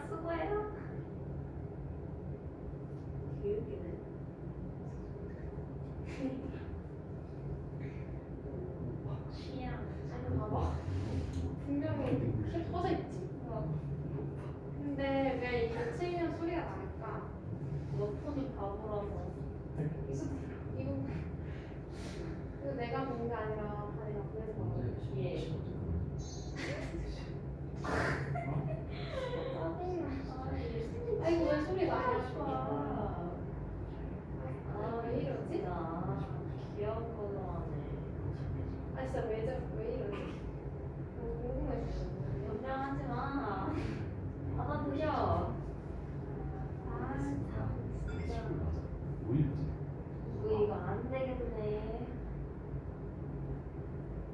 수고해요. 개웃기네. 취향. 아니 봐봐. 분명히 실 꺼져 있지. 근데 왜 이거 치면 소리가 나니까? 너 폰이 바보라서. 이거 내가 본 게 아니라 다리가 보내서 나온 예. 아 이거 왜 소리 나냐고. 왜 이러지? 귀여운 거 좋아하네. 아 진짜 왜 이러지? 너무 궁금해서. 연장하지 마. 받아들여. 참 진짜. 이거 안 되겠네.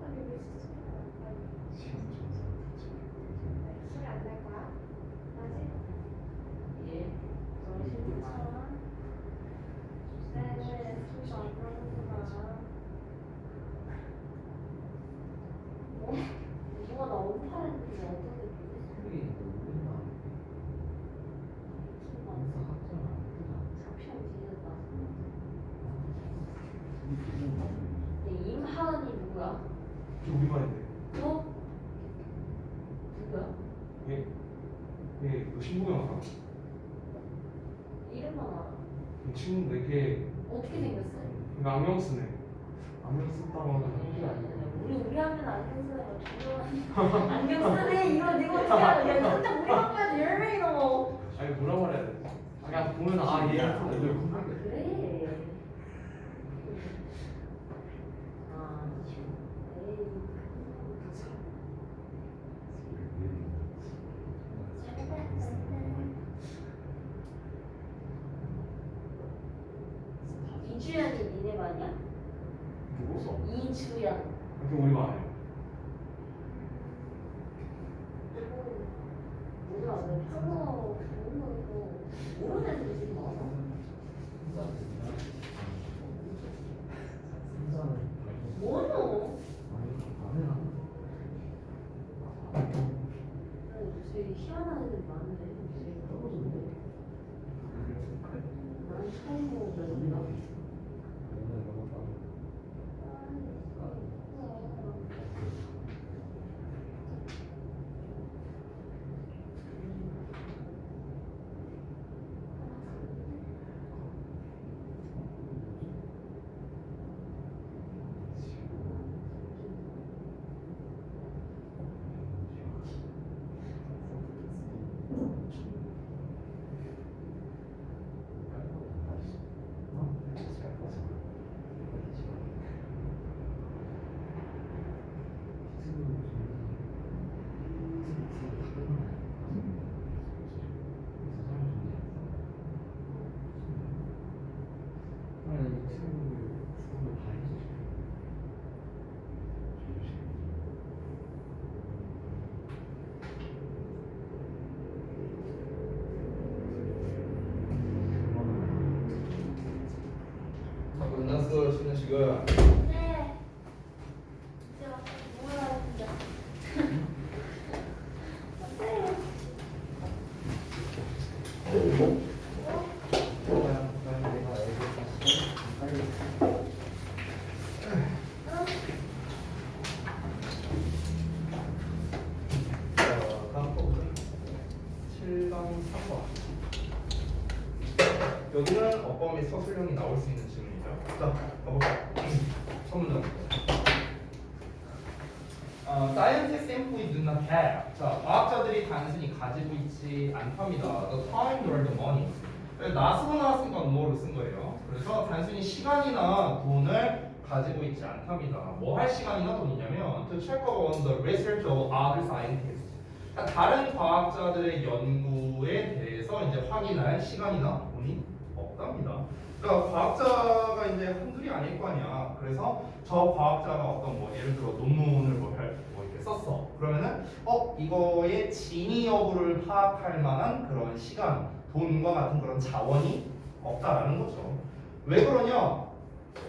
아니 왜 진짜 소리 안 날 거야? 나지? 예. 정신차려. 네네. 소리 안 나는구나. 누가 나 엄파했는데 어떻게 되지? 임하은이 누구야? 우리 반인데. 너? 누구야? 너 신부경 알아? 이름만 알아. 친구인데 걔 어떻게 생겼어? 안경 쓰네. 안경 썼다고 하면 그게 아니고. 우리 하면 안경 쓰는 거 중요한. 안경 쓰네 이거 네가 어떻게 알아? 야 진짜 우리 학교에도 10명이 넘어. 아니 뭐라 말해야 돼? 그냥 보면 얘 그래. 이주연이 니네 반이야? 누구? 이주연. 그게 우리 반이야. 뭐야 왜 평소 보는 거 모르는 애들이 되게 많아. 뭐노? 되게 희한한 애들 많은데. 난 처음 보는데. 끝났어 쉬는 시간. 네. 진짜 뭐야 진짜. 다음 거 7번 3번. 여기는 어법 및 서술형이 나올 수 있는 질문이죠. 자, 가볼까요? 첫 문장입니다. Scientists simply do not have. 자, 과학자들이 단순히 가지고 있지 않답니다. The time nor the money. 낫으로 나왔으니까 no를 쓴 거예요. 그래서 단순히 시간이나 돈을 가지고 있지 않답니다. 뭐 할 시간이나 돈이냐면 to check up on the research of other scientists. 그러니까 다른 과학자들의 연구에 대해서 이제 확인할 시간이나 돈이 없답니다. 그러니까 과학자가 이제 한둘이 아닐 거 아니야. 그래서 저 과학자가 어떤 뭐 예를 들어 논문을 뭐 이렇게 썼어. 그러면은 이거의 진위 여부를 파악할 만한 그런 시간, 돈과 같은 그런 자원이 없다라는 거죠. 왜 그러냐?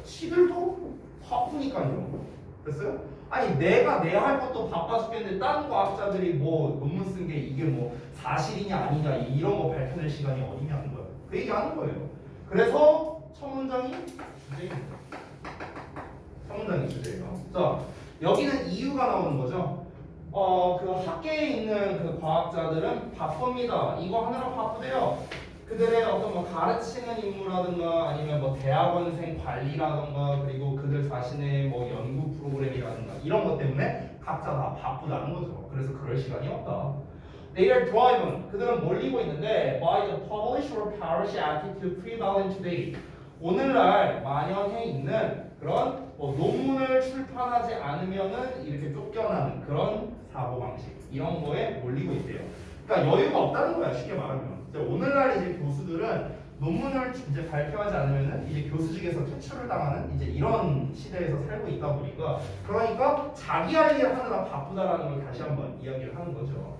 시들도 바쁘니까요. 됐어요? 아니 내가 내 할 것도 바빠 죽겠는데 다른 과학자들이 뭐 논문 쓴 게 이게 뭐 사실이냐 아니냐 이런 거 밝혀낼 시간이 어디냐는 거예요. 그 얘기 하는 거예요. 그래서 첫 문장이 주제입니다. 첫 문장이 주제예요. 자 여기는 이유가 나오는 거죠. 그 학계에 있는 그 과학자들은 바쁩니다. 이거 하느라 바쁘대요. 그들의 어떤 뭐 가르치는 임무라든가 아니면 뭐 대학원생 관리라든가 그리고 그들 자신의 뭐 연구 프로그램이라든가 이런 것 때문에 각자 다 바쁘다는 거죠. 그래서 그럴 시간이 없다. They are driven. 그들은 몰리고 있는데 by the publish or perish attitude prevalent today. 오늘날 만연해 있는 그런 뭐 논문을 출판하지 않으면은 이렇게 쫓겨나는 그런 사고 방식 이런 거에 몰리고 있대요. 그러니까 여유가 없다는 거야 쉽게 말하면. 오늘날 이제 교수들은 논문을 이제 발표하지 않으면은 이제 교수직에서 퇴출을 당하는 이제 이런 시대에서 살고 있다 보니까 그러니까 자기 할 일 하느라 바쁘다라는 걸 다시 한번 이야기를 하는 거죠.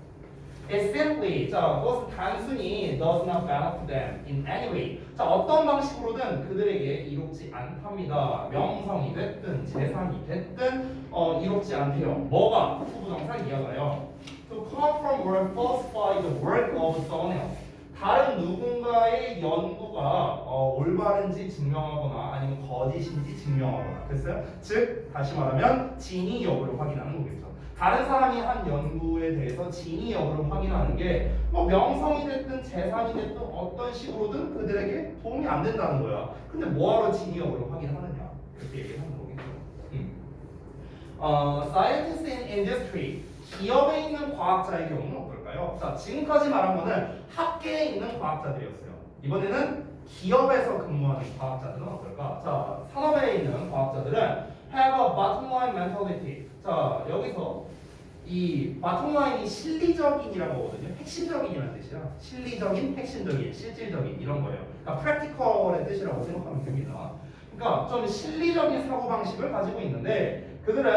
It simply, 자, 그것은 단순히 does not benefit them in any way. 자, 어떤 방식으로든 그들에게 이롭지 않답니다. 명성이 됐든 재산이 됐든 이롭지 않대요. 뭐가? 후부정사 이하가요. To come from or falsify the work of someone else. 다른 누군가의 연구가 올바른지 증명하거나 아니면 거짓인지 증명하거나 됐어요? 즉 다시 말하면 진위 여부를 확인하는 거겠죠. 다른 사람이 한 연구에 대해서 진위 여부를 확인하는 게 뭐 명성이 됐든 재산이 됐든 어떤 식으로든 그들에게 도움이 안 된다는 거야. 근데 뭐하러 진위 여부를 확인하느냐 이렇게 얘기하는 거겠죠. Scientists in industry 기업에 있는 과학자의 경우는 어떨까요? 자, 지금까지 말한 거는 학계에 있는 과학자들이었어요. 이번에는 기업에서 근무하는 과학자들은 어떨까? 자, 산업에 있는 과학자들은 have a bottom line mentality. 자, 여기서 이 bottom line이 실리적인이라고 하거든요. 핵심적인이라는 뜻이야. 실리적인, 핵심적인, 실질적인 이런 거예요. 그러니까 practical의 뜻이라고 생각하면 됩니다. 그러니까 좀 실리적인 사고방식을 가지고 있는데 그들은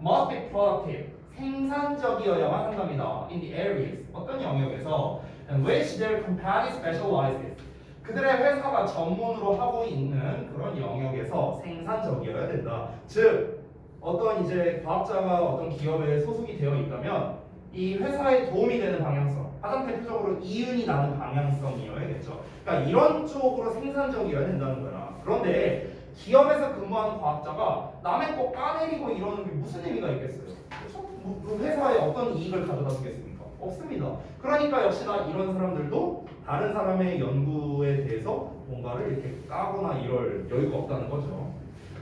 must be productive. 생산적이어야만 한답니다. In the areas 어떤 영역에서 in which their company specializes 그들의 회사가 전문으로 하고 있는 그런 영역에서 생산적이어야 된다. 즉 어떤 이제 과학자가 어떤 기업에 소속이 되어 있다면 이 회사에 도움이 되는 방향성 가장 대표적으로 이윤이 나는 방향성이어야겠죠. 그러니까 이런 쪽으로 생산적이어야 된다는 거야. 그런데 기업에서 근무하는 과학자가 남의 거 까내리고 이러는 게 무슨 의미가 있겠어요? 그 회사에 어떤 이익을 가져다 주겠습니까? 없습니다. 그러니까 역시나 이런 사람들도 다른 사람의 연구에 대해서 뭔가를 이렇게 까거나 이럴 여유가 없다는 거죠.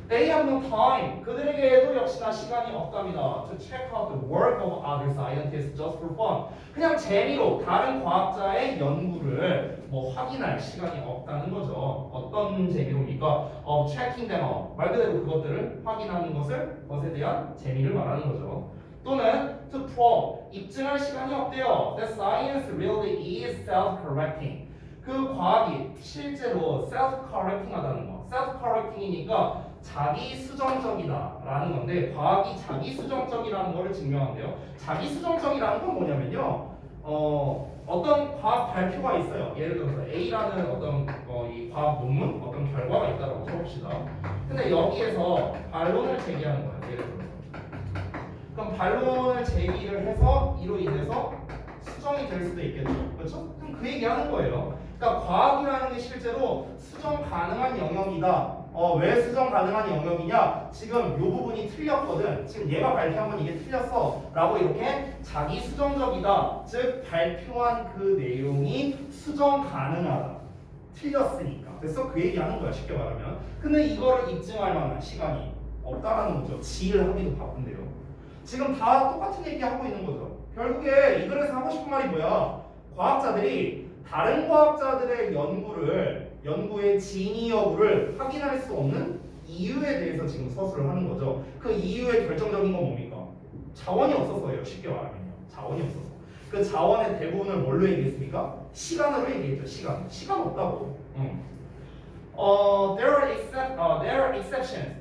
They have no time. 그들에게도 역시나 시간이 없답니다. To check out the work of other scientists just for fun. 그냥 재미로 다른 과학자의 연구를 뭐 확인할 시간이 없다는 거죠. 어떤 재미로입니까? Checking them out. 말 그대로 그것들을 확인하는 것에 대한 재미를 말하는 거죠. 또는 to prove. 입증할 시간이 없대요. That science really is self-correcting. 그 과학이 실제로 self-correcting 하다는 거. self-correcting이니까 자기 수정적이다라는 건데 과학이 자기 수정적이라는 거를 증명한대요. 자기 수정적이라는 건 뭐냐면요. 어떤 과학 발표가 있어요. 예를 들어서 A라는 어떤 이 과학 논문, 어떤 결과가 있다고 쳐봅시다. 근데 여기에서 반론을 제기하는 거예요. 예를 들어서. 그럼 반론을 제기를 해서 이로 인해서 수정이 될 수도 있겠죠. 그렇죠? 그럼 그 얘기하는 거예요. 그러니까 과학이라는 게 실제로 수정 가능한 영역이다. 왜 수정 가능한 영역이냐? 지금 이 부분이 틀렸거든. 지금 얘가 발표한 건 이게 틀렸어. 라고 이렇게 자기 수정적이다. 즉 발표한 그 내용이 수정 가능하다. 틀렸으니까. 그래서 그 얘기하는 거야 쉽게 말하면. 근데 이거를 입증할 만한 시간이 없다라는 거죠. 지를 하기도 바쁜데요. 지금 다 똑같은 얘기 하고 있는 거죠. 결국에 이 글에서 하고 싶은 말이 뭐야? 과학자들이 다른 과학자들의 연구의 진위 여부를 확인할 수 없는 이유에 대해서 지금 서술을 하는 거죠. 그 이유의 결정적인 건 뭡니까? 자원이 없어서예요. 쉽게 말하면요. 자원이 없어서. 그 자원의 대부분을 뭘로 얘기했습니까? 시간으로 얘기했죠. 시간 없다고. There are exceptions.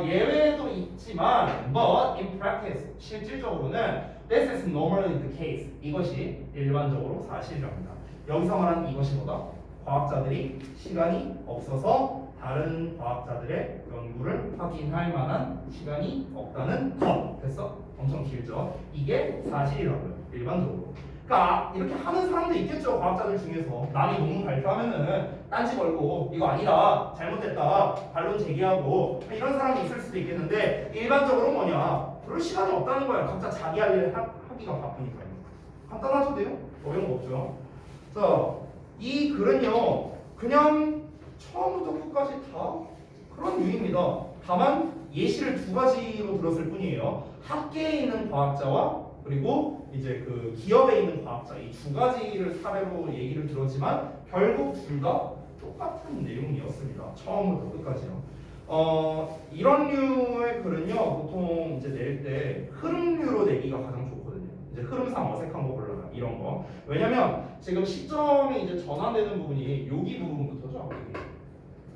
예외도 있지만, but in practice, 실질적으로는 this is normally the case. 이것이 일반적으로 사실이랍니다. 여기서 말하는 이것이 뭐다? 과학자들이 시간이 없어서 다른 과학자들의 연구를 확인할 만한 시간이 없다는 것. 됐어? 엄청 길죠? 이게 사실이라고요. 일반적으로. 그러니까 이렇게 하는 사람도 있겠죠. 과학자들 중에서 남이 논문 발표하면은 딴지 걸고 이거 아니다, 잘못됐다, 반론 제기하고 이런 사람이 있을 수도 있겠는데 일반적으로 뭐냐? 그럴 시간이 없다는 거야. 각자 자기 할 일 하기가 바쁘니까요. 간단하죠, 돼요? 어려운 거 없죠. 자, 이 글은요, 그냥 처음부터 끝까지 다 그런 유입니다. 다만 예시를 두 가지로 들었을 뿐이에요. 학계에 있는 과학자와 그리고 이제 그 기업에 있는 과학자 이 두 가지를 사례로 얘기를 들었지만 결국 둘 다 똑같은 내용이었습니다. 처음부터 끝까지요. 이런 류의 글은요 보통 이제 낼 때 흐름류로 내기가 가장 좋거든요. 이제 흐름상 어색한 거 골라라 이런 거. 왜냐면 지금 시점이 이제 전환되는 부분이 여기 부분부터죠.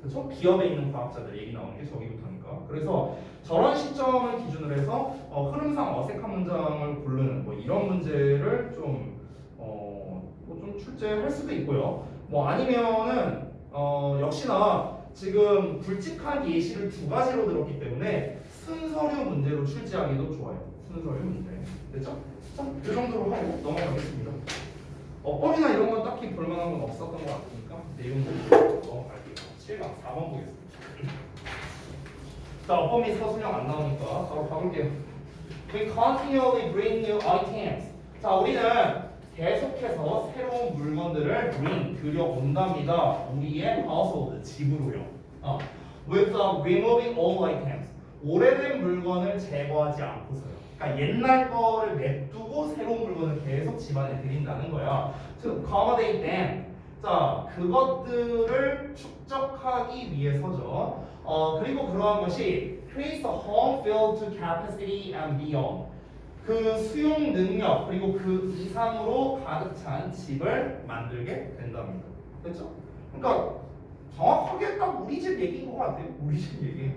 그렇죠? 기업에 있는 과학자들 얘기 나오는 게 저기부터니까. 그래서 저런 시점을 기준으로 해서 흐름상 어색한 문장을 고르는 뭐 이런 문제를 좀 출제할 수도 있고요. 뭐 아니면은 역시나 지금 굵직한 예시를 두 가지로 들었기 때문에 순서류 문제로 출제하기도 좋아요. 순서류 문제. 됐죠? 자, 그 정도로 하고 넘어가겠습니다. 어법이나 이런 건 딱히 볼만한 건 없었던 것 같으니까 내용을 넘어갈게요. 7강 4번 보겠습니다. 자, 어법 및 서술형 안 나오니까 바로 가볼게요. We continually bring new items. 자, 우리는 계속해서 새로운 물건들을 bring, 들여온답니다. 우리의 household, 집으로요. With removing old items. 오래된 물건을 제거하지 않고서요. 그러니까 옛날 거를 냅두고 새로운 물건을 계속 집안에 들인다는 거야. To accommodate them. 자, 그것들을 축적하기 위해서죠. 그리고 그러한 것이 creates a home filled to capacity and beyond. 그 수용 능력 그리고 그 이상으로 가득 찬 집을 만들게 된답니다. 그렇죠? 그러니까 정확하게 딱 우리 집 얘기인 것 같아요. 우리 집 얘기.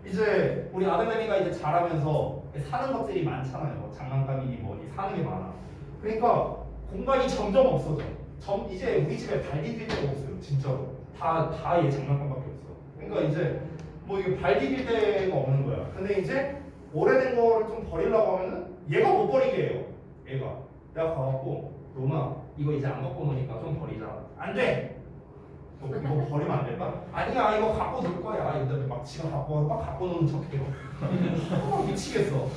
이제 우리 아들내미가 이제 자라면서 사는 것들이 많잖아요. 장난감이니 뭐니 사는 게 많아. 그러니까 공간이 점점 없어져. 이제 우리 집에 발 디딜 데가 없어요. 진짜로. 다 얘 장난감밖에 없어. 그러니까 이제 뭐 이게 발 디딜 데가 없는 거야. 근데 이제 오래된 거를 좀 버리려고 하면은 얘가 못 버리게 해요. 얘가. 내가 가갖고 로나 이거 이제 안 갖고 노니까 좀 버리자. 안 돼. 이거 버리면 안 될까? 아니야 이거 갖고 놀 거야. 이들 막 지가 갖고 막 갖고 노는 척해요. 미치겠어.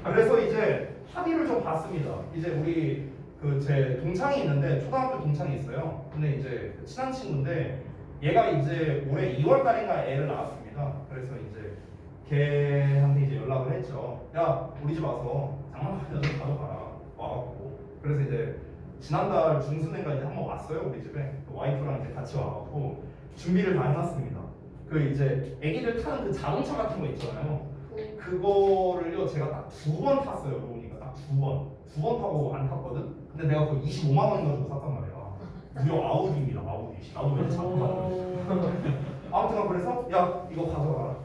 그래서 이제 합의를 좀 봤습니다. 이제 우리 제 동창이 있는데 초등학교 동창이 있어요. 근데 이제 친한 친구인데 얘가 이제 올해 2월 달인가 애를 낳았습니다. 그래서 이제 걔한테 이제 연락을 했죠. 야 우리 집 와서 장난감 좀 가져가라. 와갖고 그래서 이제 지난달 중순인가 이제 한번 왔어요 우리 집에. 와이프랑 이제 같이 와갖고 준비를 다 해놨습니다. 그 이제 애기들 타는 그 자동차 같은 거 있잖아요. 그거를요 제가 딱 2번 탔어요. 로우니까 딱 2번 타고 안 탔거든. 근데 내가 그거 25만 원인가 주고 샀단 말이야. 무려 아우디입니다. 아우디. 나도 왜 자꾸 아무튼 그래서 야 이거 가져가라.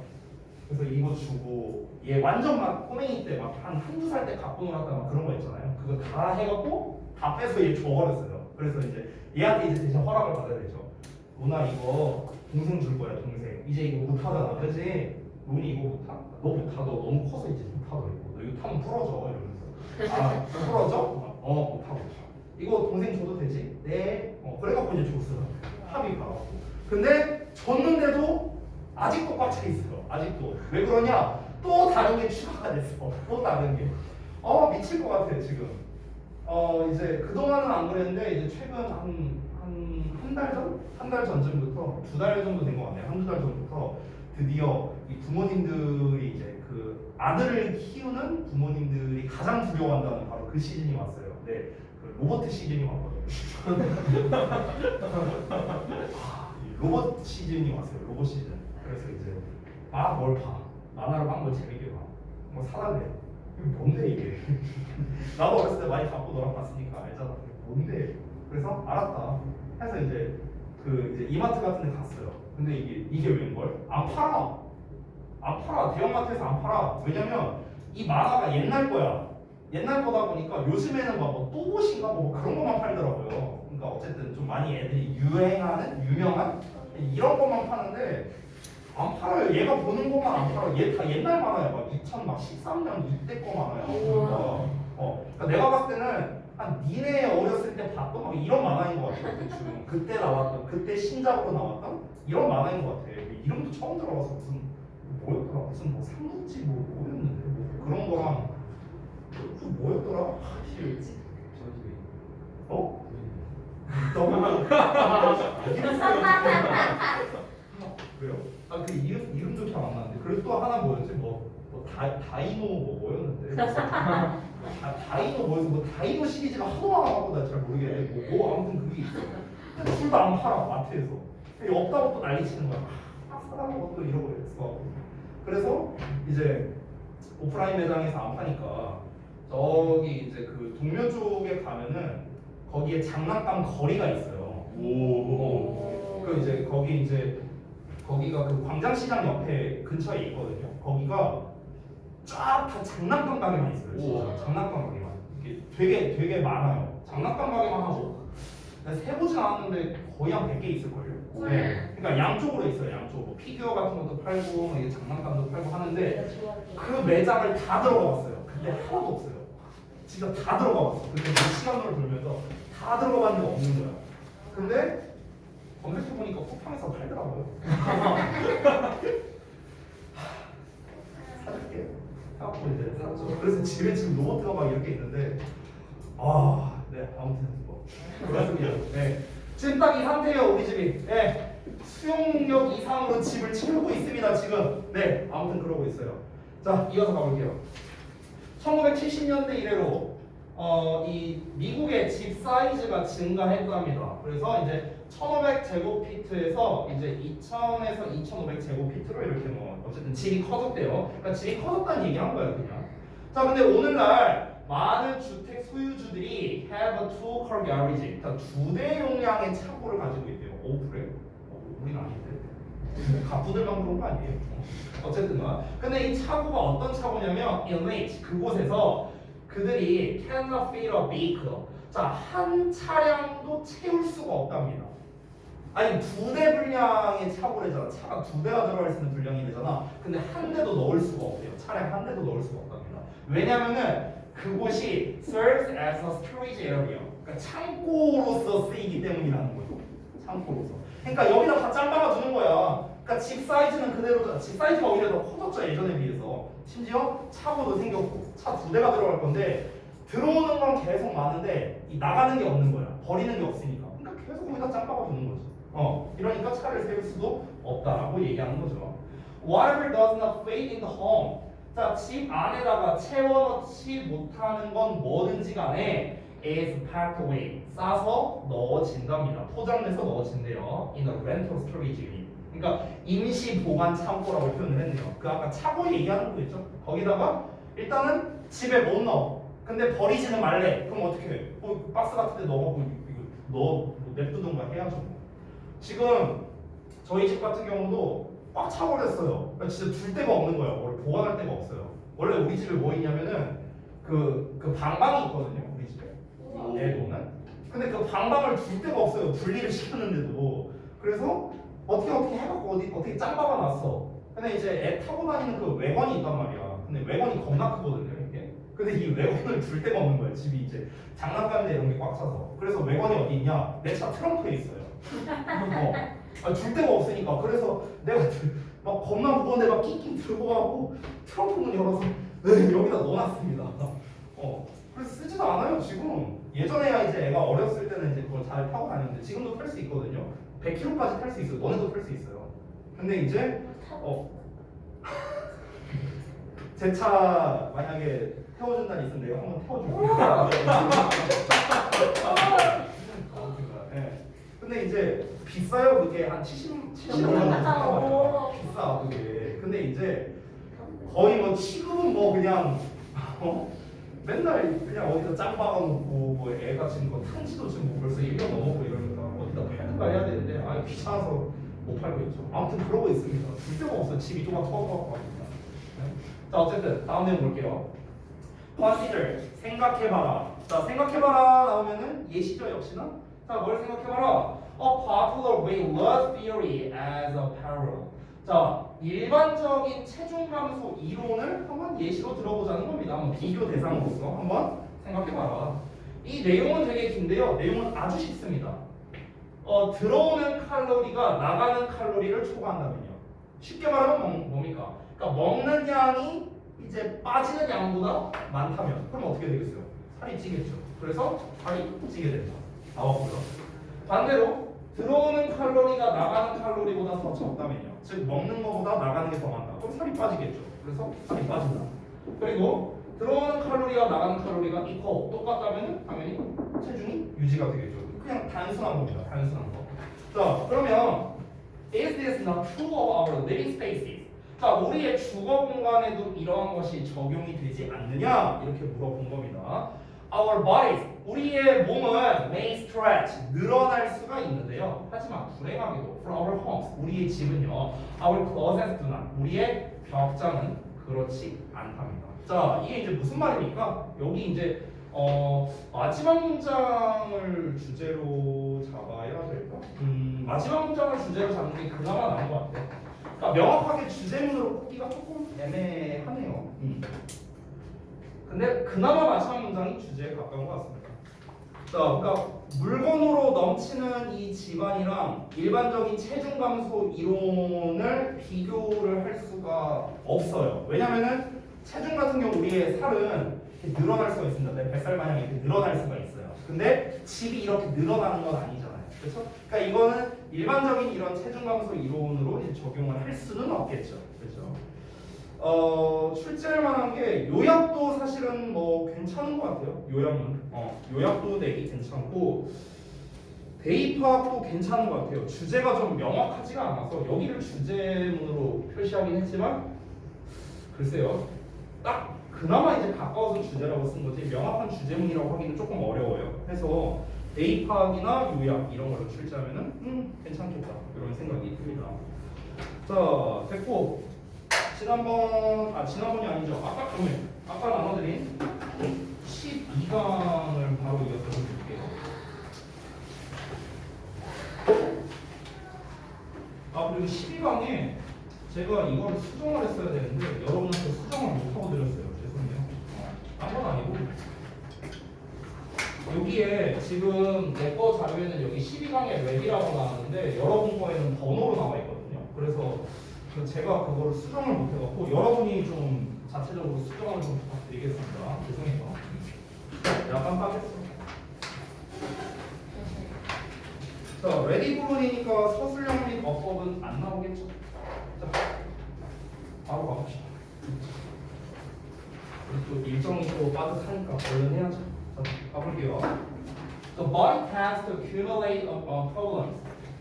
그래서 이거 주고 얘 완전 막 꼬맹이 때 막 한두 살 때 갖고 놀았다 막 그런 거 있잖아요. 그거 다 해갖고 다 빼서 얘 줘버렸어요. 그래서 이제 얘한테 이제 대신 허락을 받아야 되죠. 누나 이거 동생 줄 거야 동생. 이제 이거 못 하잖아, 그렇지? 로니 이거 못 타? 너 못 타. 너 너무 커서 이제 못 타더라고. 너 이거 타면 부러져 이러면서. 아 부러져? 못 타고. 이거 동생 줘도 되지? 네. 그래갖고 이제 줬어요. 합의 받았고. 근데 줬는데도 아직도 꽉 차 있어요. 아직도. 왜 그러냐? 또 다른 게 추가가 됐어. 또 다른 게. 미칠 것 같아 지금. 이제 그동안은 안 그랬는데 이제 최근 한 달 전? 한 달 전쯤부터 2달 정도 된 것 같네요. 한두 달 전부터 드디어 이 부모님들이 이제 그 아들을 키우는 부모님들이 가장 두려워한다는 바로 그 시즌이 왔어요. 네, 그 로봇 시즌이 왔거든요. 로봇 시즌이 왔어요. 로봇 시즌. 그래서 이제 막 뭘 봐. 만화를 막 뭘 재밌게 봐. 뭐 사라 그래. 이게 뭔데 이게? 나도 어렸을 때 많이 갖고 놀아봤으니까 알잖아. 뭔데? 그래서 알았다. 해서 이제 이제 이마트 같은 데 갔어요. 근데 이게 웬걸? 안 팔아. 안 팔아. 대형마트에서 안 팔아. 왜냐면 이 만화가 옛날 거야. 옛날 거다 보니까 요즘에는 막 뭐 또봇인가 뭐 그런 것만 팔더라고요. 그러니까 어쨌든 좀 많이 애들이 유행하는 유명한 이런 것만 파는데 안 팔아요. 얘가 보는 것만 안 팔아. 얘 다 옛날 만화야. 막 2013년 이때 거 만화야. 그러니까 내가 봤을 때는 한 니네 어렸을 때 봤던 막 이런 만화인 것 같아. 대충 그때 나왔던, 그때 신작으로 나왔던 이런 만화인 것 같아. 이름도 처음 들어봐서 무슨 뭐였더라? 무슨 뭐 삼국지 뭐였는데 뭐 그런 거랑 그 뭐였더라? 어? 너무 그래요? 아 그 이름도 잘 안 나는데 그리고 또 하나 뭐였지? 다이노 뭐였는데 다이노 뭐여서 뭐 다이노 시리즈가 하도 많아갖고 나 잘 모르겠네. 뭐 아무튼 그게 있어. 둘 다 안 팔아 마트에서. 없다고 또 난리치는 거야. 사달라고 또 이러고 그랬어. 그래서 이제 오프라인 매장에서 안 파니까 저기 이제 그 동묘 쪽에 가면은 거기에 장난감 거리가 있어요. 그 이제 거기 이제 거기가 그 광장시장 옆에 근처에 있거든요. 거기가 쫙 다 장난감 가게만 있어요. 진짜 장난감 가게만. 이게 되게 많아요. 장난감 가게만 하고 세보진 않았는데 거의 한 100개 있을걸요. 네. 그러니까 양쪽으로 있어요. 양쪽으로 뭐 피규어 같은 것도 팔고 이게 장난감도 팔고 하는데 그 매장을 다 들어가 봤어요. 근데 하나도 없어요. 진짜 다 들어가 봤어. 근데 그 시간으로 돌면서 다 들어가 봤는데 없는 거야. 근데 검색해 보니까 쿠팡에서 팔더라고요. 사줄게. 사고 이제 샀죠. 그래서 집에 지금 로봇가 막 이렇게 있는데 네 아무튼 뭐 그렇습니다. 네. 지금 딱 이 상태예요 우리 집이. 네. 수용력 이상으로 집을 채우고 있습니다 지금. 네 아무튼 그러고 있어요. 자 이어서 가볼게요. 1970년대 이래로 이 미국의 집 사이즈가 증가했답니다. 그래서 이제 1,500제곱피트에서 이제 2,000에서 2,500제곱피트로 이렇게 뭐 어쨌든 집이 커졌대요. 그러니까 집이 커졌다는 얘기한 거예요, 그냥. 자, 근데 오늘날 많은 주택 소유주들이 have a two-car garage, 그러니까 2대 용량의 차고를 가지고 있대요. 오, 그래? 우리는 아닌데. 가부들만 그런 거 아니에요? 어쨌든가. 근데 이 차고가 어떤 차고냐면 in which 그곳에서 그들이 cannot fit a vehicle. 자, 한 차량도 채울 수가 없답니다. 아니 2대 분량의 차고래잖아. 차가 2대가 들어갈 수 있는 분량이 되잖아. 근데 한 대도 넣을 수가 없대요. 차량 한 대도 넣을 수가 없답니다. 왜냐면은 그곳이 serves as a storage area. 그러니까 창고로서 쓰이기 때문이라는 거죠. 창고로서. 그러니까 여기다 다 짱박아 두는 거야. 그러니까 집 사이즈는 그대로잖아. 집 사이즈가 오히려 더 커졌죠 예전에 비해서. 심지어 차고도 생겼고 차 2대가 들어갈 건데 들어오는 건 계속 많은데 이 나가는 게 없는 거야. 버리는 게 없으니까. 그러니까 계속 거기다 짱박아 두는 거지. 이러니까 차를 세울 수도 없다라고 얘기하는 거죠. Whatever does not fit in the home. 자, 집 안에다가 채워넣지 못하는 건 뭐든지 간에 is packed away. 싸서 넣어진답니다. 포장돼서 넣어진대요. In a rental storage unit. 그러니까 임시 보관 창고라고 표현을 했네요. 그 아까 차고 얘기하는 거 있죠? 거기다가 일단은 집에 못 넣어. 근데 버리지는 말래. 그럼 어떻게 해? 박스 같은 데 넣어갖고 이거 냅두던가 해야죠. 지금 저희 집 같은 경우도 꽉 차버렸어요. 그러니까 진짜 둘 데가 없는 거예요. 원래 보관할 데가 없어요. 원래 우리 집에 뭐 있냐면은 그 방방이 있거든요. 우리 집에 내도는. 근데 그 방방을 둘 데가 없어요. 분리를 시켰는데도. 그래서 어떻게 해갖고 어떻게 짱박아 놨어. 근데 이제 애 타고 다니는 그 외관이 있단 말이야. 근데 외관이 겁나 크거든요. 이게. 근데 이 외관을 둘 데가 없는 거야. 집이 이제 장난감인데 이런 게 꽉 차서. 그래서 외관이 어디 있냐? 내 차 트렁크에 있어요. 줄 데가 없으니까. 그래서 내가 막 겁나 무거운데 막 낑낑 들고 가고 트렁크 문 열어서 여기다 넣어놨습니다. 그래서 쓰지도 않아요 지금. 예전에야 이제 애가 어렸을 때는 이제 그걸 잘 타고 다녔는데 지금도 탈 수 있거든요. 100km까지 탈 수 있어요. 너네도 탈 수 있어요. 근데 이제 제 차 만약에 태워준 날이 있으면 내가 한번 태워줄게요. 네. 근데 이제 비싸요. 그게 한 70만 원 비싸 그게. 근데 이제 거의 뭐 취급은 뭐 그냥 맨날 그냥 어디다 짱 박아놓고 뭐 애가 지금 뭐 탄지도 지금 뭐 벌써 1년 넘었고 이러니까 어디다 팔든가 해야 되는데 귀찮아서 못 팔고 있죠. 아무튼 그러고 있습니다. 줄 데가 없어요. 집이 조금 커져갖고 하니까. 자 어쨌든 다음 내용 볼게요. Consider 생각해봐라. 자 생각해봐라 나오면은 예시죠 역시나. 자 뭘 생각해봐라. A popular weight loss theory as a parallel. 자 일반적인 체중 감소 이론을 한번 예시로 들어보자는 겁니다. 한번 비교 대상으로서 한번 생각해봐라. 이 내용은 되게 긴데요. 내용은 아주 쉽습니다. 들어오는 칼로리가 나가는 칼로리를 초과한다면요. 쉽게 말하면 뭡니까? 그러니까 먹는 양이 이제 빠지는 양보다 많다면 그럼 어떻게 되겠어요? 살이 찌겠죠. 그래서 살이 찌게 된다. 나왔고요. 반대로 들어오는 칼로리가 나가는 칼로리보다 더 적다면요. 즉 먹는 것보다 나가는 게 더 많다. 그럼 살이 빠지겠죠. 그래서 살이 빠진다. 그리고 들어오는 칼로리와 나가는 칼로리가 이퀄 똑같다면 당연히 체중이 유지가 되겠죠. 그냥 단순한 겁니다. 단순한 거. 자, 그러면 is this not true of our living spaces? 자, 우리의 주거 공간에도 이러한 것이 적용이 되지 않느냐? 이렇게 물어본 겁니다. Our bodies, 우리의 몸은 may stretch, 늘어날 수가 있는데요. 하지만 불행하게도 for our homes, 우리의 집은요. Our closets do not, 우리의 벽장은 그렇지 않답니다. 자, 이게 이제 무슨 말입니까? 여기 이제 마지막 문장을 주제로 잡아야 될까? 마지막 문장을 주제로 잡는 게 그나마 나은 것 같아요. 그러니까 명확하게 주제문으로 꼽기가 조금 애매하네요. 근데 그나마 마지막 문장이 주제에 가까운 것 같습니다. 자, 그러니까 물건으로 넘치는 이 집안이랑 일반적인 체중 감소 이론을 비교를 할 수가 없어요. 왜냐면은 체중 같은 경우 우리의 살은 이렇게 늘어날 수가 있습니다. 내 뱃살 마냥 이렇게 늘어날 수가 있어요. 근데 집이 이렇게 늘어나는 건 아니잖아요. 그렇죠? 그러니까 이거는 일반적인 이런 체중 감소 이론으로 이제 적용을 할 수는 없겠죠. 그렇죠? 출제할 만한 게 요약도 사실은 뭐 괜찮은 것 같아요. 요약은 요약도 내기 괜찮고 대입화학도 괜찮은 것 같아요. 주제가 좀 명확하지가 않아서 여기를 주제문으로 표시하긴 했지만 글쎄요. 딱 그나마 이제 가까워서 주제라고 쓴 거지 명확한 주제문이라고 하기는 조금 어려워요. 그래서 대입화학이나 요약 이런 걸로 출제하면은 괜찮겠다 이런 생각이 듭니다. 자, 됐고 지난번이 아니죠. 아까 나눠드린 12강을 바로 이어서 드릴게요. 그리고 12강에 제가 이걸 수정을 했어야 되는데 여러분한테 수정을 못하고 드렸어요. 죄송해요. 딴 건 아니고 여기에 지금 내 거 자료에는 여기 12강에 웹이라고 나왔는데 여러분 거에는 번호로 나와 있거든요. 그래서 제가 그거를 수정을 못해갖고 여러분이 좀 자체적으로 수정을 좀 부탁드리겠습니다. 죄송해요. 내가 깜빡했어. 자, 레디블루니까 서술형 및 어법은 안 나오겠죠? 자, 바로 가봅시다. 또 일정이 또 빠듯하니까 얼른 해야죠. 자, 가볼게요. The body tends to accumulate problems.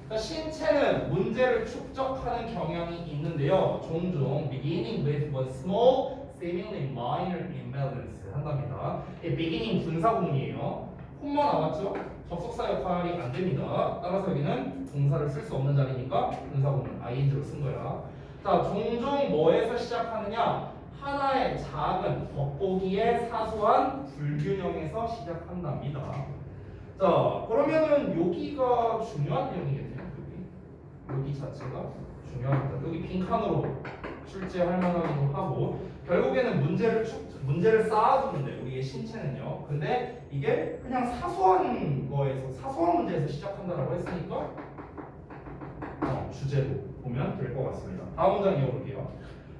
그러니까 신체는 문제를 축적하는 경향이 있는데요. 종종 beginning with one small, seemingly minor imbalance 한답니다. 이 beginning 분사구문이에요. 콤마 나왔죠? 접속사 역할이 안 됩니다. 따라서 여기는 동사를 쓸 수 없는 자리니까 분사구문 ing로 쓴 거야. 자, 종종 뭐에서 시작하느냐? 하나의 작은 겉보기에 사소한 불균형에서 시작한답니다. 자, 그러면은 여기가 중요한 내용이겠네요. 여기 자체가 중요합니다. 여기 빈칸으로 출제할 만하기도 하고 결국에는 문제를 쌓아두는데 우리의 신체는요. 근데 이게 그냥 사소한 문제에서 시작한다라고 했으니까 주제로 보면 될 것 같습니다. 다음 문장 이어볼게요.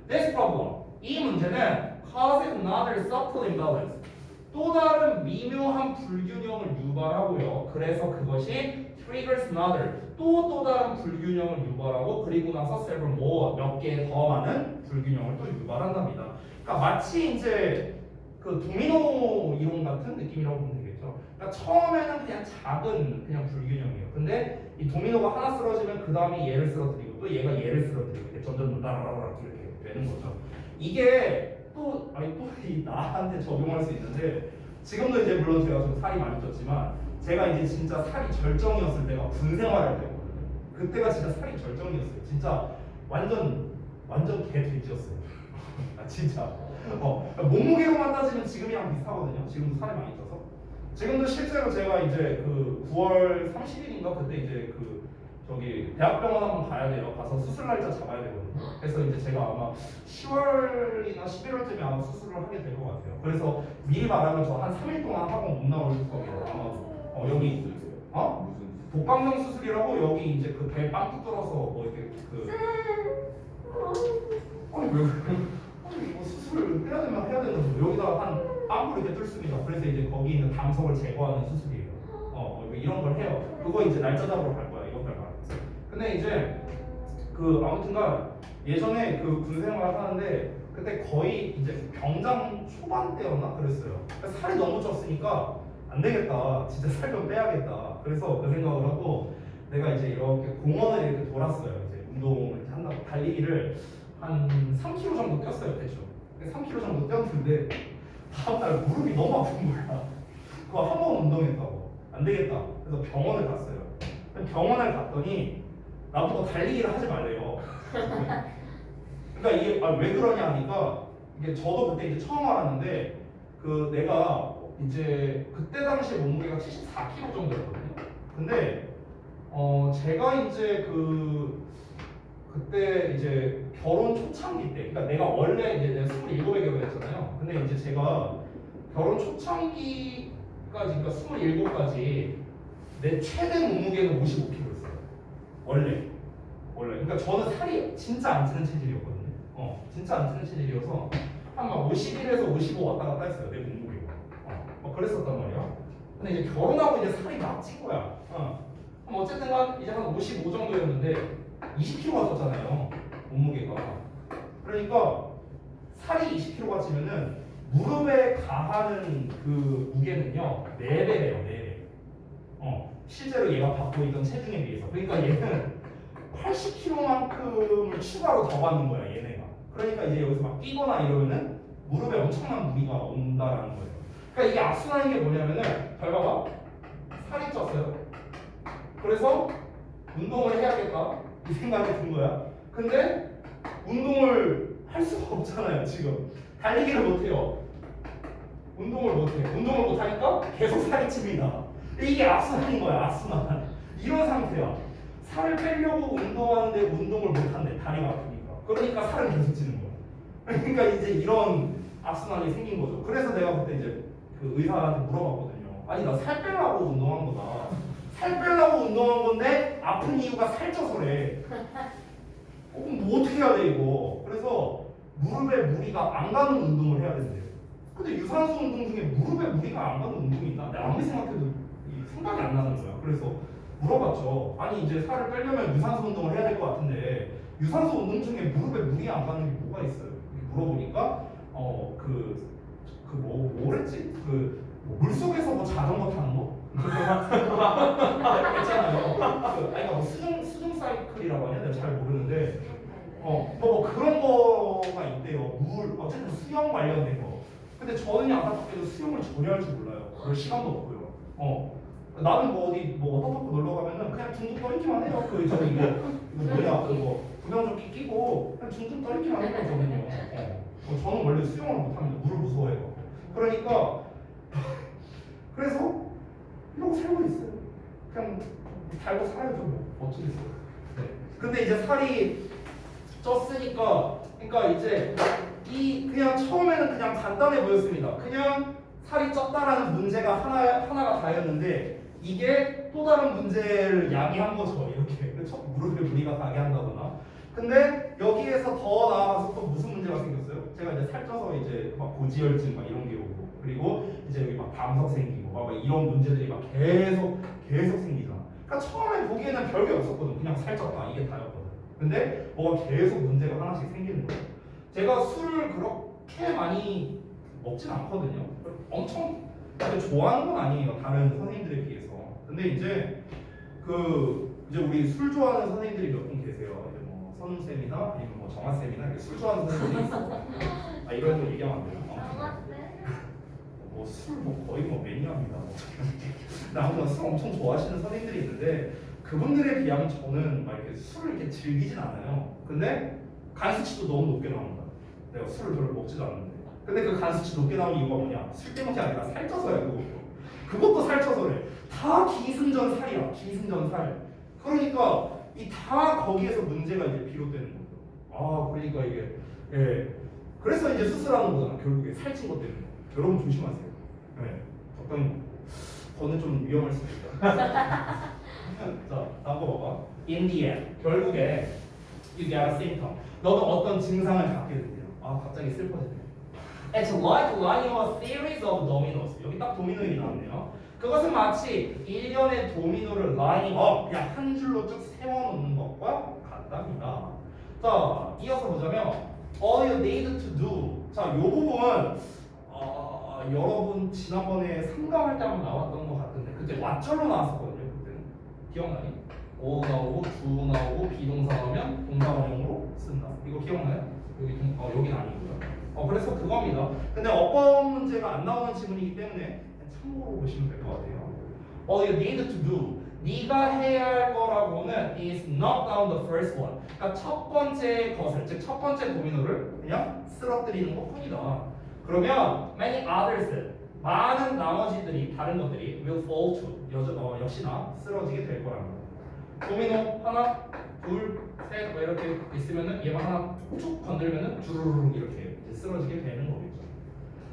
This problem, 이 문제는 causes another subtle imbalance. 또 다른 미묘한 불균형을 유발하고요. 그래서 그것이 triggers another 또 다른 불균형을 유발하고 그리고 나서 several more 몇 개 더 많은 불균형을 또 유발한답니다. 그러니까 마치 이제 그 도미노 이론 같은 느낌이라고 보면 되겠죠. 그러니까 처음에는 그냥 작은 그냥 불균형이에요. 근데 이 도미노가 하나 쓰러지면 그 다음에 얘를 쓰러뜨리고 또 얘가 얘를 쓰러뜨리고 이렇게 점점 따라라라 이렇게 되는 거죠. 이게 또 나한테 적용할 수 있는데 지금도 이제 물론 제가 좀 살이 많이 쪘지만 제가 이제 진짜 살이 절정이었을 때가 군 생활할 때거든요. 그때가 진짜 살이 절정이었어요. 진짜 완전 개돼지였어요. 진짜. 몸무게로만 따지면 지금이랑 비슷하거든요. 지금도 살이 많이 쪄서. 지금도 실제로 제가 이제 그 9월 30일인가 그때 이제 그 저기 대학병원 한번 가야 돼요. 가서 수술 날짜 잡아야 되거든요. 그래서 이제 제가 아마 10월이나 11월쯤에 아마 수술을 하게 될 것 같아요. 그래서 미리 말하면 저 한 3일 동안 학원 못 나올 겁니다. 여기 무슨 복강경 수술이라고 여기 이제 그 배 빵 뚫어서 뭐 이렇게 그 아니 왜 아니 뭐 수술을 해야 되면 해야 되는 거죠. 여기다가 한 빵으로 이렇게 뚫습니다. 그래서 이제 거기 있는 담석을 제거하는 수술이에요. 이런 걸 해요. 그거 이제 날짜 잡으러 갈 거야 이번 달 말. 근데 이제 그 아무튼간 예전에 그 군생활 하는데 그때 거의 이제 병장 초반 때였나 그랬어요. 그래서 살이 너무 쪘으니까 안 되겠다. 진짜 살 좀 빼야겠다. 그래서 그 생각을 하고 내가 이제 이렇게 공원을 이렇게 돌았어요. 이제 운동을 이렇게 한다고 달리기를 한 3km 정도 뛰었어요 대충. 3km 정도 뛰었는데 다음날 무릎이 너무 아픈 거야. 그거 한 번 운동했다고 안 되겠다. 그래서 병원을 갔어요. 병원을 갔더니 나보고 달리기를 하지 말래요. 그러니까 이게 왜 그러냐 하니까 이게 저도 그때 이제 처음 알았는데 그 내가 이제 그때 당시에 몸무게가 74kg 정도였거든요. 근데 제가 이제 그때 이제 결혼 초창기 때, 그러니까 내가 원래 이제 내가 27에 결혼했잖아요. 근데 이제 제가 결혼 초창기까지, 그러니까 27까지 내 최대 몸무게는 55kg였어요. 원래. 그러니까 저는 살이 진짜 안 찌는 체질이었거든요. 진짜 안 찌는 체질이어서 한 막 51에서 55 왔다 갔다 했어요. 내 몸무게가. 막 그랬었단 말이야. 근데 이제 결혼하고 이제 살이 막 찐 거야. 어쨌든간 이제 한 55 정도였는데 20kg가 쪘잖아요. 몸무게가. 그러니까 살이 20kg가 찌면은 무릎에 가하는 그 무게는요 4배래요. 4배. 실제로 얘가 받고 있던 체중에 비해서. 그러니까 얘는 80kg만큼을 추가로 더 받는 거야 얘네가. 그러니까 이제 여기서 막 뛰거나 이러면은 무릎에 엄청난 무리가 온다라는 거예요. 그러니까 이게 악순환인 게 뭐냐면은 잘 봐봐. 살이 쪘어요. 그래서 운동을 해야겠다 이 생각이 든 거야. 근데 운동을 할 수가 없잖아요 지금. 달리기를 못해요. 운동을 못하니까 계속 살이 찝니다. 이게 악순환인 거야 악순환. 이런 상태야. 살을 빼려고 운동하는데 운동을 못한대. 다리가 아프니까. 그러니까 살은 계속 찌는 거야. 그러니까 이제 이런 악순환이 생긴 거죠. 그래서 내가 그때 이제 그 의사한테 물어봤거든요. 아니 나 살 빼려고 운동한 거다. 살 빼려고 운동한 건데 아픈 이유가 살쪄서래. 그럼 뭐 어떻게 해야 돼 이거. 그래서 무릎에 무리가 안 가는 운동을 해야 된대요. 근데 유산소 운동 중에 무릎에 무리가 안 가는 운동이 있나? 내가 아무리 생각해도 생각이 안 나는 거야. 그래서 물어봤죠. 아니 이제 살을 빼려면 유산소 운동을 해야 될 것 같은데 유산소 운동 중에 무릎에 무리 안 가는 게 뭐가 있어요? 이렇게 물어보니까 뭐랬지? 물속에서 뭐 자전거 타는 거? 있잖아요. 그러니까 뭐 수중 사이클이라고 하냐? 내가 잘 모르는데 뭐 그런 거가 있대요. 어쨌든 수영 관련된 거. 근데 저는 안타깝게도 수영을 전혀 할 줄 몰라요. 그럴 시간도 없고요. 나는 뭐 어디 워터파크 놀러 가면은 그냥 둥둥 떠있기만 해요. 저기 이거 뭐냐 그거 구명조끼 끼고 그냥 둥둥 떠있기만 해요 저는요. 저는 원래 수영을 못합니다. 물을 무서워해요. 그러니까 그래서 이러고 살고 있어요. 그냥 살고 살아야죠 뭐 어쩌겠어요. 네. 근데 이제 살이 쪘으니까 그러니까 이제 그냥 처음에는 그냥 간단해 보였습니다. 그냥 살이 쪘다라는 문제가 하나가 다였는데 이게 또 다른 문제를 야기한 거죠. 이렇게 무릎에 무리가 가게 한다거나. 근데 여기에서 더 나아가서 또 무슨 문제가 생겼어요? 제가 이제 살쪄서 이제 막 고지혈증 막 이런 게 오고 그리고 이제 여기 막 담석 생기고 막 이런 문제들이 막 계속 생기잖아. 그러니까 처음에 보기에는 별게 없었거든. 그냥 살쪘다 이게 다였거든. 근데 뭐가 계속 문제가 하나씩 생기는 거예요. 제가 술을 그렇게 많이 먹진 않거든요. 엄청 좋아하는 건 아니에요. 다른 선생님들에 비해서. 근데 이제 우리 술 좋아하는 선생님들이 몇 분 계세요. 이제 뭐 선우 쌤이나 아니면 뭐 정아 쌤이나 이렇게 술 좋아하는 선생님들이 있어. 이런 거 얘기하면 안 돼요. 술 거의 매니아입니다. 근데 아무튼 술 엄청 좋아하시는 선생님들이 있는데 그분들에 비하면 저는 막 이렇게 술을 이렇게 즐기진 않아요. 근데 간 수치도 너무 높게 나온다. 내가 술을 별로 먹지도 않는데. 근데 그 간 수치 높게 나온 이유가 뭐냐? 술 때문이 아니라 살쪄서야 그것도 살쪄서래. 다 기승전 살이야. 기승전 살. 그러니까 이 다 거기에서 문제가 이제 비롯되는 거죠. 아, 그러니까 이게 예. 그래서 이제 수술하는 거잖아. 결국에 살찐 것 때문에. 여러분 조심하세요. 네. 어떤 거는 좀 위험할 수도 있다. 자, 다음 거 봐봐. In the end, 결국에 you get a symptom. 너도 어떤 증상을 갖게 된대요. 아, 갑자기 슬퍼지네. It's like lining a series of dominoes. 여기 딱 도미노 일이 나왔네요. 그것은 마치 일련의 도미노를 lining up, 그냥 한 줄로 쭉 세워놓는 것과 같답니다. 자, 이어서 보자면 all you need to do. 자, 요 부분 여러분 지난번에 상담할 때 한번 나왔던 것 같은데 그때 왓절로 나왔었거든요. 그때는 기억나니? all 나오고 do 나오고 비동사 나오면 동사원형으로 쓴다. 이거 기억나요? 여긴 아니고요. 그래서 그겁니다. 근데 어법 문제가 안 나오는 지문이기 때문에 참고로 보시면 될 것 같아요. All you need to do. 네가 해야 할 거라고는 is knock down the first one. 그러니까 첫 번째 것을, 즉 첫 번째 도미노를 그냥 쓰러뜨리는 것뿐이다. 그러면 many others, 많은 나머지들이 다른 것들이 will fall to 역시나 쓰러지게 될 거랍니다. 도미노 하나, 둘, 셋 이렇게 있으면은 얘만 하나 쭉 건들면은 주르륵 이렇게 쓰러지게 되는 거겠죠.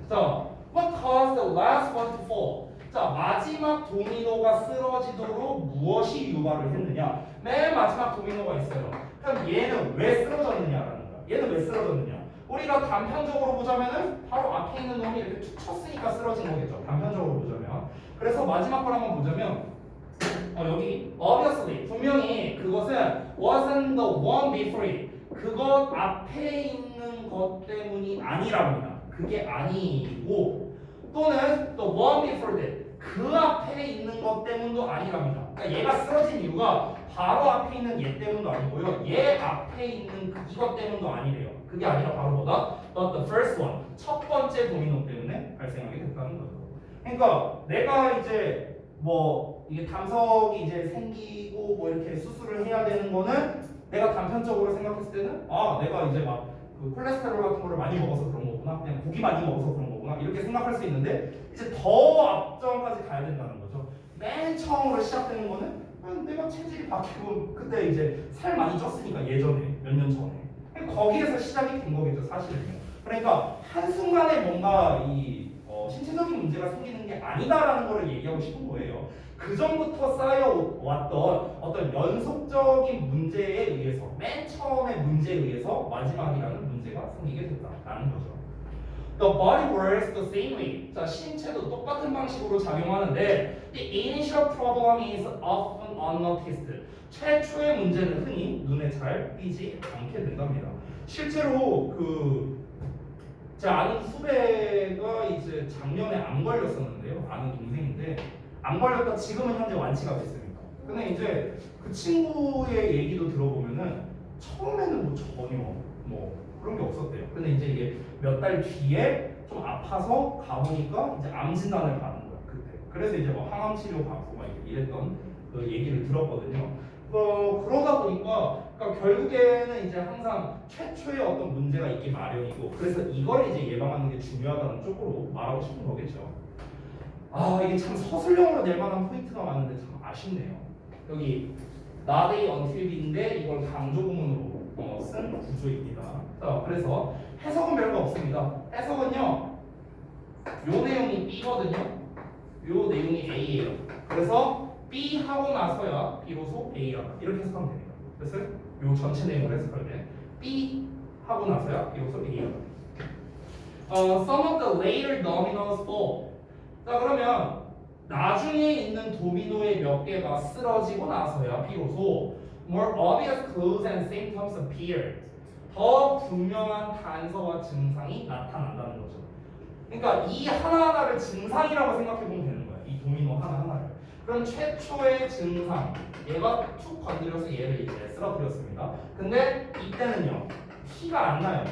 자, what caused the last one to fall? 자, 마지막 도미노가 쓰러지도록 무엇이 유발을 했느냐? 맨 마지막 도미노가 있어요. 그럼 얘는 왜 쓰러졌느냐라는 거야. 얘는 왜 쓰러졌느냐? 우리가 단편적으로 보자면은 바로 앞에 있는 놈이 이렇게 툭 쳤으니까 쓰러진 거겠죠. 단편적으로 보자면. 그래서 마지막 걸 한번 보자면 여기 obviously 분명히 그것은 wasn't the one before it. 그것 앞에 있는 것 때문이 아니랍니다. 그게 아니고 또는 the one before that. 그 앞에 있는 것 때문도 아니랍니다. 그러니까 얘가 쓰러진 이유가 바로 앞에 있는 얘 때문도 아니고요. 얘 앞에 있는 이것 때문도 아니래요. 그게 아니라 바로 뭐다? But the first one. 첫 번째 도미노 때문에 발생하게 됐다는 거죠. 그러니까 내가 이제 뭐 이게 담석이 이제 생기고 뭐 이렇게 수술을 해야 되는 거는 내가 단편적으로 생각했을 때는 내가 이제 막 그 콜레스테롤 같은 거를 많이 먹어서 그런 거구나, 그냥 고기 많이 먹어서 그런 거구나 이렇게 생각할 수 있는데 이제 더 앞전까지 가야 된다는 거죠. 맨 처음으로 시작되는 거는 내가 체질이 바뀌고 그때 이제 살 많이 쪘으니까 예전에 몇 년 전에 거기에서 시작이 된 거겠죠 사실은요. 그러니까 한순간에 뭔가 이 신체적인 문제가 생기는 게 아니다라는 거를 얘기하고 싶은 거예요. 그 전부터 쌓여왔던 어떤 연속적인 문제에 의해서 맨 처음에 문제에 의해서 마지막이라는 문제가 생기게 됐다라는 거죠. The body works the same way. 자, 신체도 똑같은 방식으로 작용하는데 the initial problem is often unnoticed. 최초의 문제는 흔히 눈에 잘 띄지 않게 된답니다. 실제로 제 아는 후배가 이제 작년에 암 걸렸었는데요. 아는 동생인데 암 걸렸다 지금은 현재 완치가 됐습니다. 근데 이제 그 친구의 얘기도 들어보면은 처음에는 뭐 전혀 뭐 그런 게 없었대요. 근데 이제 이게 몇 달 뒤에 좀 아파서 가보니까 이제 암 진단을 받은 거야 그때. 그래서 이제 뭐 항암 치료 받고 막 이랬던 그 얘기를 들었거든요. 그러다 보니까 그러니까 결국에는 이제 항상 최초의 어떤 문제가 있기 마련이고 그래서 이걸 이제 예방하는 게 중요하다는 쪽으로 말하고 싶은 거겠죠. 이게 참 서술형으로 낼 만한 포인트가 많은데 참 아쉽네요. 여기 not a until B인데 이걸 강조구문으로 쓴 구조입니다. 자, 그래서 해석은 별거 없습니다. 해석은요, 요 내용이 B거든요. 요 내용이 A예요. 그래서 B 하고 나서야 비로소 A야. 이렇게 해석하면 됩니다. 그래서 요 전체 내용을 해석할 때 B 하고 나서야 비로소 A야. Some of the later dominoes fall. 자, 그러면 나중에 있는 도미노의 몇 개가 쓰러지고 나서야 비로소 more obvious clues and symptoms appear. 더 분명한 단서와 증상이 나타난다는 거죠. 그러니까 이 하나하나를 증상이라고 생각해 보면 되는 거야. 이 도미노 하나하나를. 그럼 최초의 증상, 얘가 툭 건드려서 얘를 이제 쓰러뜨렸습니다. 근데 이때는요, 티가 안 나요.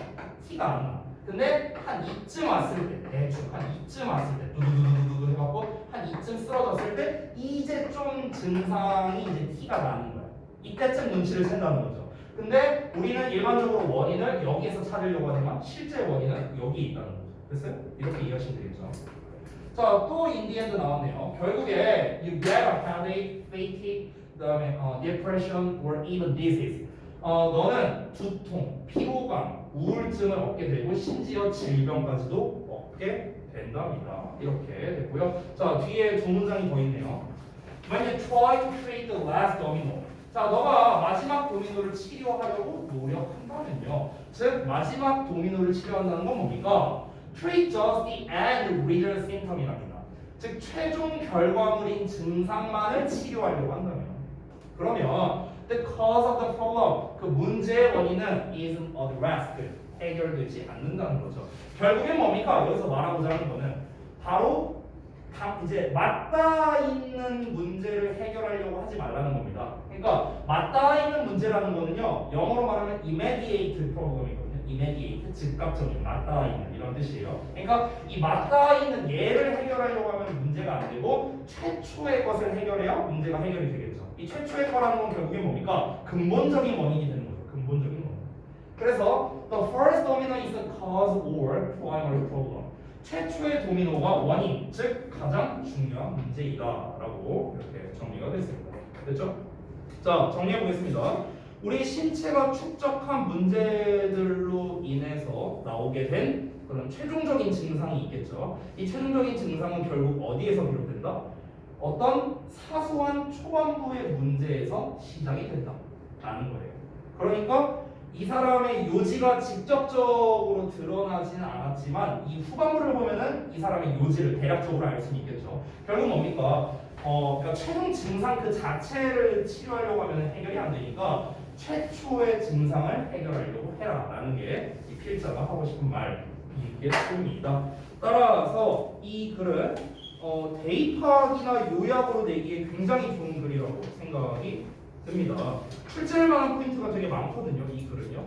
티가 안 나. 근데 한 이쯤 왔을 때, 대충 한 이쯤 왔을 때, 두두두두두 해갖고 한 이쯤 쓰러졌을 때 이제 좀 증상이 이제 티가 나는 거야. 이때쯤 눈치를 챈다는 거죠. 근데 우리는 일반적으로 원인을 여기에서 찾으려고 하지만 실제 원인은 여기 있다는 거죠. 됐어요? 이렇게 이해하시면 되겠죠. 자, 또 인디엔드 나왔네요. 결국에 you get a headache, fatigue, 그다음에 depression or even disease. 너는 두통, 피로감, 우울증을 얻게 되고 심지어 질병까지도 얻게 된답니다. 이렇게 됐고요. 자, 뒤에 두 문장이 더 있네요. When you try to treat the last domino. 자, 너가 마지막 도미노를 치료하려고 노력한다면요. 즉, 마지막 도미노를 치료한다는 건 뭡니까? Treat just the end result symptom이랍니다. 즉, 최종 결과물인 증상만을 치료하려고 한다면. 그러면 the cause of the problem, 그 문제의 원인은 isn't addressed, 해결되지 않는다는 거죠. 결국엔 뭡니까? 여기서 말하고자 하는 거는 바로 이제 맞닿아 있는 문제를 해결하려고 하지 말라는 겁니다. 그러니까 맞닿아 있는 문제라는 거는요, 영어로 말하면 immediate problem이거든요. immediate, 즉각적인, 맞닿아 있는 이런 뜻이에요. 그러니까 이 맞닿아 있는 얘를 해결하려고 하면 문제가 안 되고 최초의 것을 해결해야 문제가 해결이 되겠죠. 이 최초의 거라는 건 결국엔 뭡니까? 근본적인 원인이 되는 거죠. 근본적인 원인. 그래서 the first domino is the cause or primary problem. 최초의 도미노가 원인, 즉 가장 중요한 문제이다라고 이렇게 정리가 됐습니다. 됐죠? 자, 정리해 보겠습니다. 우리 신체가 축적한 문제들로 인해서 나오게 된 그런 최종적인 증상이 있겠죠. 이 최종적인 증상은 결국 어디에서 비롯된다? 어떤 사소한 초반부의 문제에서 시작이 된다라는 거예요. 그러니까 이 사람의 요지가 직접적으로 드러나지는 않았지만 이 후반부를 보면은 이 사람의 요지를 대략적으로 알 수는 있겠죠. 결국 뭡니까? 그러니까 최종 증상 그 자체를 치료하려고 하면 해결이 안 되니까 최초의 증상을 해결하려고 해라라는 게 이 필자가 하고 싶은 말이겠습니다. 따라서 이 글은 대입학이나 요약으로 내기에 굉장히 좋은 글이라고 생각이 듭니다. 출제할 만한 포인트가 되게 많거든요. 이 글은요.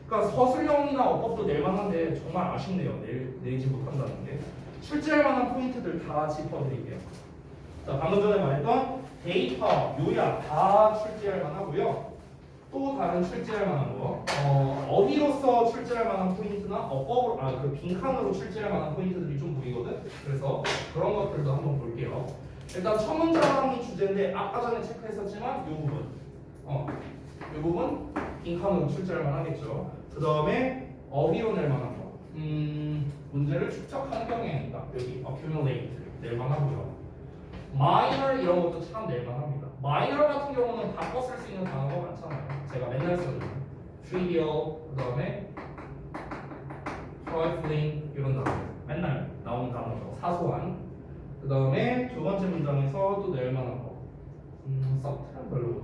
그러니까 서술형이나 어법도 낼만한데 정말 아쉽네요. 내지 못한다는 게. 출제할 만한 포인트들 다 짚어드릴게요. 자, 방금 전에 말했던 데이터, 요약 다 출제할 만하고요. 또 다른 출제할 만한 거, 어휘로서 출제할 만한 포인트나 어법으로, 그 빈칸으로 출제할 만한 포인트들이 좀 보이거든. 그래서 그런 것들도 한번 볼게요. 일단 첫 문장이 주제인데 아까 전에 체크했었지만 이 부분 빈칸으로 출제할 만하겠죠. 그 다음에 어휘로 낼 만한 거, 문제를 축적하는 경향이다. 여기 accumulate 낼 만하고요. minor 이런 것도 참 낼 만합니다. minor 같은 경우는 바꿔 쓸 수 있는 단어가 많잖아요. 제가 맨날 쓰는 trivial, 그 다음에 trifling 이런 단어 맨날 나오는 단어죠. 사소한. 그 다음에 두 번째 문장에서 또 낼 만한 거, subtract 별로.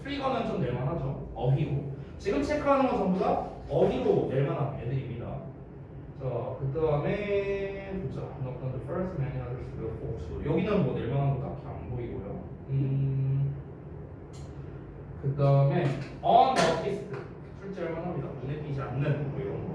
트리거는 좀 낼 만하죠. 어휘로. 지금 체크하는 건 전부 다 어휘로 낼 만한 애들입니다. 자, 그 다음에 보자. Not on the first, many others will follow. 여기는 뭐 낼 만한 거 딱히 안 보이고요. 그 다음에 unnoticed 출제할 만합니다. 눈에 띄지 않는 뭐 이런 거.